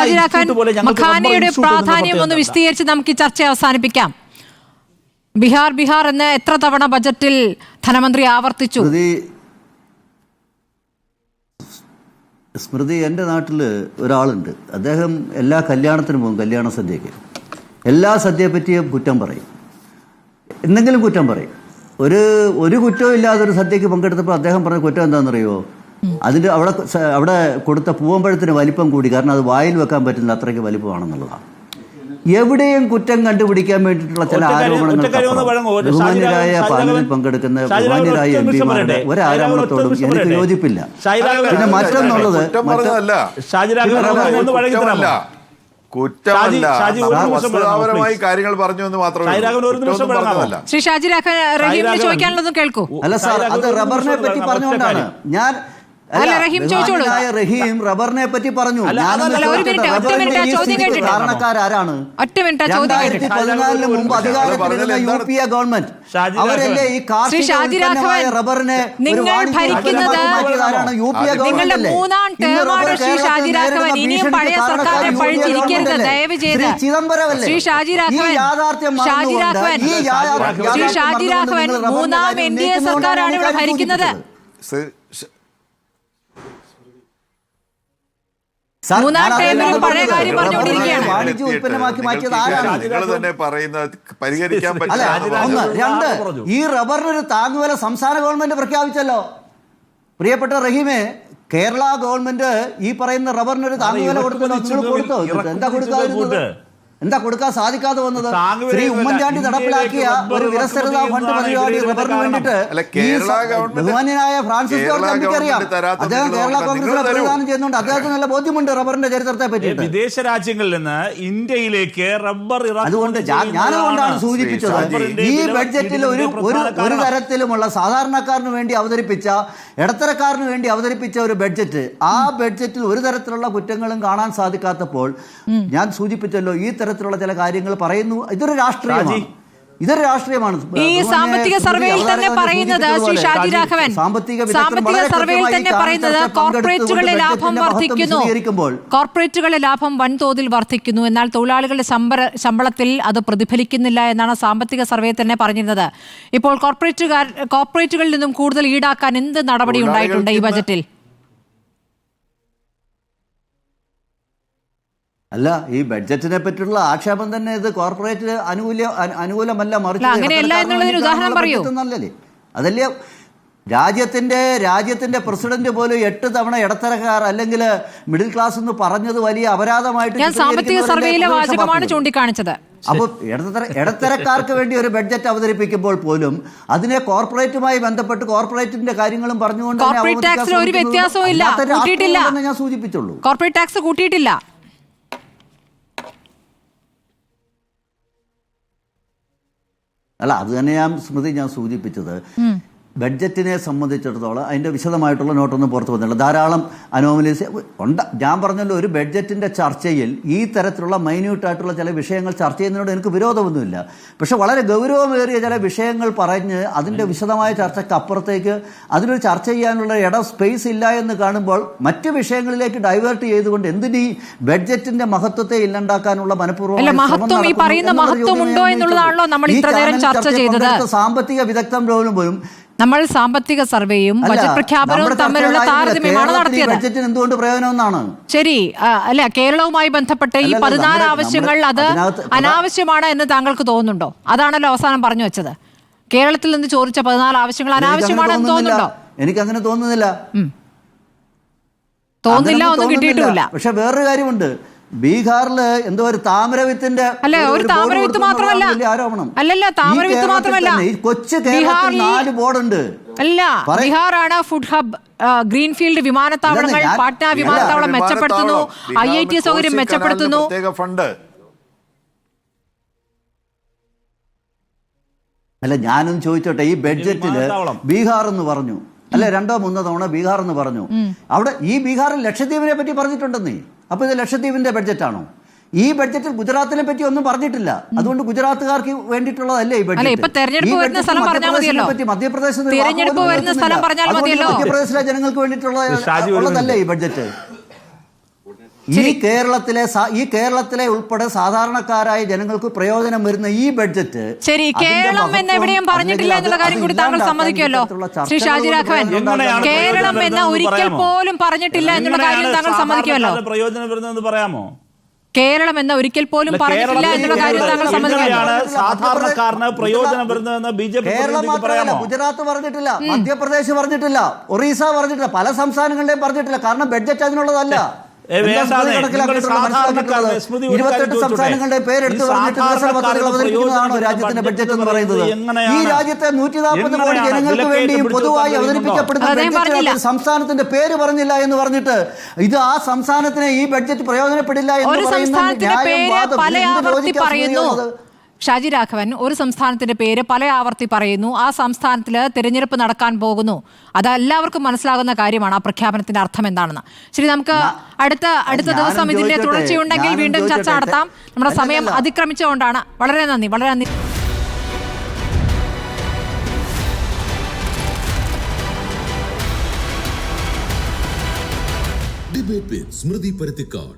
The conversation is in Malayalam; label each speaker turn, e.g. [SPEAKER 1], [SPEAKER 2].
[SPEAKER 1] ഷാജി രാഘവൻ, മഖാനയുടെ പ്രാധാന്യം ഒന്ന് വിശദീകരിച്ച് നമുക്ക് ഈ ചർച്ച അവസാനിപ്പിക്കാം. ബീഹാർ എന്ന് എത്ര തവണ ബജറ്റിൽ ധനമന്ത്രി ആവർത്തിച്ചു?
[SPEAKER 2] സ്മൃതി, എൻ്റെ നാട്ടിൽ ഒരാളുണ്ട്, അദ്ദേഹം എല്ലാ കല്യാണത്തിനും പോകും, കല്യാണ സദ്യക്ക്. എല്ലാ സദ്യയെ പറ്റിയും കുറ്റം പറയും, എന്തെങ്കിലും കുറ്റം പറയും. ഒരു കുറ്റവും ഇല്ലാതെ ഒരു സദ്യക്ക് പങ്കെടുത്തപ്പോൾ അദ്ദേഹം പറഞ്ഞ കുറ്റം എന്താണെന്നറിയോ? അതിൻ്റെ അവിടെ കൊടുത്ത പൂവമ്പഴത്തിന് വലിപ്പം കൂടി, കാരണം അത് വായിൽ വെക്കാൻ പറ്റുന്ന അത്രയ്ക്ക് വലിപ്പമാണെന്നുള്ളതാണ്. എവിടെയും കുറ്റം കണ്ടുപിടിക്കാൻ വേണ്ടിയിട്ടുള്ള ചില ആരോപണങ്ങൾ ബഹുമാന്യരായ പാനലിൽ പങ്കെടുക്കുന്ന ബഹുമാന്യരായ എം പിമാരുടെ ഒരാരോപണത്തോടും എനിക്ക് യോജിപ്പില്ല. പിന്നെ മറ്റൊന്നുള്ളത്
[SPEAKER 3] കാര്യങ്ങൾ പറഞ്ഞു എന്ന് മാത്രമേ.
[SPEAKER 1] ശ്രീ ഷാജി രാഘവൻ ചോദിക്കാനുള്ളതും കേൾക്കൂ.
[SPEAKER 2] അല്ല സാർ, അത് റബ്ബറിനെ പറ്റി പറഞ്ഞുകൊണ്ടാണ് ഞാൻ റഹീം റബ്ബറിനെ പറ്റി പറഞ്ഞു. കാരണക്കാരാണ്? 2014 മുമ്പ് അധികാരത്തിലിരുന്ന UPA ഗവൺമെന്റ് അവരല്ലേ ഈ റബ്ബറിനെ ചിദംബരമല്ലേ ഈ യാഥാർത്ഥ്യം
[SPEAKER 1] മൂന്നാം NDA സർക്കാരാണ് ഇവിടെ ഭരിക്കുന്നത്.
[SPEAKER 2] വാണിജ്യ ഉൽപ്പന്നമാക്കി മാറ്റിയത് ആരാണ്? രണ്ട്, ഈ റബ്ബറിനൊരു താങ്ങുവില സംസ്ഥാന ഗവൺമെന്റ് പ്രഖ്യാപിച്ചല്ലോ. പ്രിയപ്പെട്ട റഹീമെ, കേരള ഗവൺമെന്റ് ഈ പറയുന്ന റബ്ബറിനൊരു താങ്ങുവില കൊടുത്തോ? എന്താ കൊടുക്കാൻ സാധിക്കാതെ വന്നത്? ശ്രീ ഉമ്മൻചാണ്ടി നടപ്പിലാക്കിയ ഒരു വിരസരതാ ഫണ്ട് പരിപാടി റബ്ബറിന് വേണ്ടിയിട്ട് ബഹുമാന്യനായ ഫ്രാൻസിസ് ജോർജ് അറിയാം. അദ്ദേഹം കേരള കോൺഗ്രസിനെ പ്രതിദാനം ചെയ്യുന്നുണ്ട്. അദ്ദേഹത്തിന് നല്ല ബോധ്യമുണ്ട് റബ്ബറിന്റെ ചരിത്രത്തെ പറ്റി.
[SPEAKER 4] വിദേശ രാജ്യങ്ങളിൽ നിന്ന് ഇന്ത്യയിലേക്ക് റബ്ബർ
[SPEAKER 2] അതുകൊണ്ട് ഞാനതുകൊണ്ടാണ് സൂചിപ്പിച്ചത്, ഈ ബഡ്ജറ്റിൽ ഒരു തരത്തിലുമുള്ള സാധാരണക്കാരന് വേണ്ടി അവതരിപ്പിച്ച, ഇടത്തരക്കാരന് വേണ്ടി അവതരിപ്പിച്ച ഒരു ബഡ്ജറ്റ്, ആ ബഡ്ജറ്റിൽ ഒരു തരത്തിലുള്ള കുറ്റങ്ങളും കാണാൻ സാധിക്കാത്തപ്പോൾ ഞാൻ സൂചിപ്പിച്ചല്ലോ, ഈ തരത്തിലുള്ള ചില കാര്യങ്ങൾ പറയുന്നു. ഇതൊരു രാഷ്ട്രീയമാണ്.
[SPEAKER 1] ഈ സാമ്പത്തിക സർവേയിൽ തന്നെ പറയുന്നത്, ശ്രീ ഷാജി രാഘവൻ, സാമ്പത്തിക സർവേയിൽ തന്നെ പറയുന്നത് കോർപ്പറേറ്റുകളുടെ ലാഭം വർദ്ധിക്കുന്നു, കോർപ്പറേറ്റുകളുടെ ലാഭം വൻതോതിൽ വർദ്ധിക്കുന്നു, എന്നാൽ തൊഴിലാളികളുടെ ശമ്പളത്തിൽ അത് പ്രതിഫലിക്കുന്നില്ല എന്നാണ് സാമ്പത്തിക സർവേ തന്നെ പറഞ്ഞിരുന്നത്. ഇപ്പോൾ കോർപ്പറേറ്റുകളിൽ നിന്നും കൂടുതൽ ഈടാക്കാൻ എന്ത് നടപടി ഉണ്ടായിട്ടുണ്ട് ഈ ബജറ്റിൽ?
[SPEAKER 2] അല്ല, ഈ ബഡ്ജറ്റിനെ പറ്റിയുള്ള ആക്ഷേപം തന്നെ ഇത് കോർപ്പറേറ്റ് അനുകൂലമല്ല, മറിച്ച് അതല്ലേ രാജ്യത്തിന്റെ പ്രസിഡന്റ് പോലും 8 തവണ ഇടത്തരക്കാർ അല്ലെങ്കിൽ മിഡിൽ ക്ലാസ് എന്ന് പറഞ്ഞത് വലിയ അപരാധമായിട്ട്
[SPEAKER 1] സാമ്പത്തിക സർവേയിലെ വാചകമാണ് ചൂണ്ടിക്കാണിച്ചത്.
[SPEAKER 2] അപ്പോൾ ഇടത്തരക്കാർക്ക് വേണ്ടി ഒരു ബഡ്ജറ്റ് അവതരിപ്പിക്കുമ്പോൾ പോലും അതിനെ കോർപ്പറേറ്റുമായി ബന്ധപ്പെട്ട് കോർപ്പറേറ്റിന്റെ കാര്യങ്ങളും പറഞ്ഞുകൊണ്ട് ഞാൻ സൂചിപ്പിച്ചുള്ളൂ.
[SPEAKER 1] Corporate tax കൂട്ടിയിട്ടില്ല.
[SPEAKER 2] അല്ല, അത് തന്നെ സ്മൃതി ഞാൻ സൂചിപ്പിച്ചത്. ബഡ്ജറ്റിനെ സംബന്ധിച്ചിടത്തോളം അതിൻ്റെ വിശദമായിട്ടുള്ള നോട്ടൊന്നും പുറത്തു വന്നില്ല. ധാരാളം അനോമലീസ് ഉണ്ട്. ഞാൻ പറഞ്ഞല്ലോ, ഒരു ബഡ്ജറ്റിൻ്റെ ചർച്ചയിൽ ഈ തരത്തിലുള്ള മൈന്യൂട്ടായിട്ടുള്ള ചില വിഷയങ്ങൾ ചർച്ച ചെയ്യുന്നതിനോട് എനിക്ക് വിരോധമൊന്നുമില്ല. പക്ഷെ വളരെ ഗൗരവമേറിയ ചില വിഷയങ്ങൾ പറഞ്ഞ് അതിൻ്റെ വിശദമായ ചർച്ചയ്ക്ക് അപ്പുറത്തേക്ക് അതിനൊരു ചർച്ച ചെയ്യാനുള്ള സ്പേസ് ഇല്ല എന്ന് കാണുമ്പോൾ മറ്റ് വിഷയങ്ങളിലേക്ക് ഡൈവേർട്ട് ചെയ്തുകൊണ്ട് എന്തിനീ ബഡ്ജറ്റിന്റെ മഹത്വത്തെ ഇല്ലാണ്ടാക്കാനുള്ള സാമ്പത്തിക വിദഗ്ധം പോലും
[SPEAKER 1] നമ്മൾ സാമ്പത്തിക സർവേയും ബജറ്റ് പ്രഖ്യാപനവും തമ്മിലുള്ള താരതമ്യമാണ് നടത്തിയത്.
[SPEAKER 2] ബഡ്ജറ്റിന് എന്തുകൊണ്ട് പ്രയോജനമെന്നാണ്?
[SPEAKER 1] ശരി, അല്ല, കേരളവുമായി ബന്ധപ്പെട്ട ഈ 14 ആവശ്യങ്ങൾ അത് അനാവശ്യമാണ് എന്ന് താങ്കൾക്ക് തോന്നുന്നുണ്ടോ? അതാണല്ലോ അവസാനം പറഞ്ഞു വെച്ചത്. കേരളത്തിൽ നിന്ന് ചോദിച്ച 14 ആവശ്യങ്ങൾ അനാവശ്യമാണെന്ന് തോന്നുന്നുണ്ടോ?
[SPEAKER 2] എനിക്കങ്ങനെ തോന്നുന്നില്ല.
[SPEAKER 1] ഒന്നും കിട്ടിയിട്ടുമില്ല.
[SPEAKER 2] പക്ഷെ വേറൊരു കാര്യമുണ്ട്, ബീഹാറില് എന്തോ ഒരു താമരവിത്തിന്റെ ആരോപണം. കൊച്ചു കേരളത്തിൽ 4 ബോർഡുണ്ട്.
[SPEAKER 1] അല്ല, ബീഹാറാണ് ഫുഡ് ഹബ്, ഗ്രീൻഫീൽഡ് വിമാനത്താവളങ്ങൾ, പാട്ന വിമാനത്താവളം മെച്ചപ്പെടുത്തുന്നു, IIT സൗകര്യം മെച്ചപ്പെടുത്തുന്നു.
[SPEAKER 2] അല്ല, ഞാനൊന്ന് ചോദിച്ചോട്ടെ, ഈ ബഡ്ജറ്റില് ബീഹാർ എന്ന് പറഞ്ഞു, അല്ലെ 2-3 തവണ ബീഹാർ എന്ന് പറഞ്ഞു. അവിടെ ഈ ബീഹാറിൽ ലക്ഷദ്വീപിനെ പറ്റി പറഞ്ഞിട്ടുണ്ടെന്നേ. അപ്പൊ ഇത് ലക്ഷദ്വീപിന്റെ ബഡ്ജറ്റാണോ? ഈ ബഡ്ജറ്റിൽ ഗുജറാത്തിനെ പറ്റി ഒന്നും പറഞ്ഞിട്ടില്ല. അതുകൊണ്ട് ഗുജറാത്തുകാർക്ക് വേണ്ടിയിട്ടുള്ളതല്ലേ ഈ ബഡ്ജറ്റ്? മധ്യപ്രദേശിലെ ജനങ്ങൾക്ക് വേണ്ടിയിട്ടുള്ളതല്ലേ ഈ ബഡ്ജറ്റ്? ഈ കേരളത്തിലെ ഉൾപ്പെടെ സാധാരണക്കാരായ ജനങ്ങൾക്ക് പ്രയോജനം വരുന്ന ഈ ബഡ്ജറ്റ്
[SPEAKER 1] ശരി, കേരളം എന്ന് എവിടെയും പറഞ്ഞിട്ടില്ല എന്നുള്ള കാര്യം കൂടി താങ്കൾ സമ്മതിക്കുമല്ലോ ശ്രീ ഷാജി രാഘവൻ. കേരളം എന്ന് ഒരിക്കൽ പോലും പറഞ്ഞിട്ടില്ല എന്നുള്ള കാര്യം താങ്കൾ സമ്മതിക്കുമല്ലോ.
[SPEAKER 4] പ്രയോജനം വരുന്നതെന്ന് പറയാമോ?
[SPEAKER 1] കേരളം എന്ന ഒരിക്കൽ പോലും പറഞ്ഞിട്ടില്ല എന്നുള്ള കാര്യം താങ്കൾ സമ്മതിക്കുമല്ലോ.
[SPEAKER 4] സാധാരണക്കാരന് പ്രയോജനം വരുന്നതെന്ന് ബി.ജെ.പി. പറയാമോ?
[SPEAKER 2] ഗുജറാത്ത് പറഞ്ഞിട്ടില്ല, മധ്യപ്രദേശ് പറഞ്ഞിട്ടില്ല, ഒറീസ പറഞ്ഞിട്ടില്ല, പല സംസ്ഥാനങ്ങളുടെയും പറഞ്ഞിട്ടില്ല. കാരണം ബഡ്ജറ്റ് അതിനുള്ളതല്ല. 28 സംസ്ഥാനങ്ങളുടെ പേരെടുത്ത് പറഞ്ഞിട്ട് വികസന പദ്ധതികൾ അവതരിപ്പിക്കുന്നതാണോ രാജ്യത്തിന്റെ ബഡ്ജറ്റ് എന്ന് പറയുന്നത്? ഈ രാജ്യത്തെ 140 കോടി ജനങ്ങൾക്ക് വേണ്ടിയും പൊതുവായി അവതരിപ്പിക്കപ്പെടുന്ന ബഡ്ജറ്റ് സംസ്ഥാനത്തിന്റെ പേര് പറഞ്ഞില്ല എന്ന് പറഞ്ഞിട്ട് ഇത് ആ സംസ്ഥാനത്തിന് ഈ ബഡ്ജറ്റ് പ്രയോജനപ്പെടില്ല എന്ന് പറയുന്നു.
[SPEAKER 1] ഷാജി രാഘവൻ, ഒരു സംസ്ഥാനത്തിന്റെ പേര് പല ആവർത്തി പറയുന്നു. ആ സംസ്ഥാനത്തിൽ തിരഞ്ഞെടുപ്പ് നടക്കാൻ പോകുന്നു. അത് എല്ലാവർക്കും മനസ്സിലാകുന്ന കാര്യമാണ് ആ പ്രഖ്യാപനത്തിന്റെ അർത്ഥം എന്താണെന്ന്. ശരി, നമുക്ക് അടുത്ത ദിവസം ഇതിന്റെ തുടർച്ചയുണ്ടെങ്കിൽ വീണ്ടും ചർച്ച നടത്താം. നമ്മുടെ സമയം അതിക്രമിച്ചുകൊണ്ടാണ്. വളരെ നന്ദി, വളരെ നന്ദി.
[SPEAKER 3] ഡിബേറ്റ് വിത്ത് സ്മൃതി പരുത്തിക്കാട്.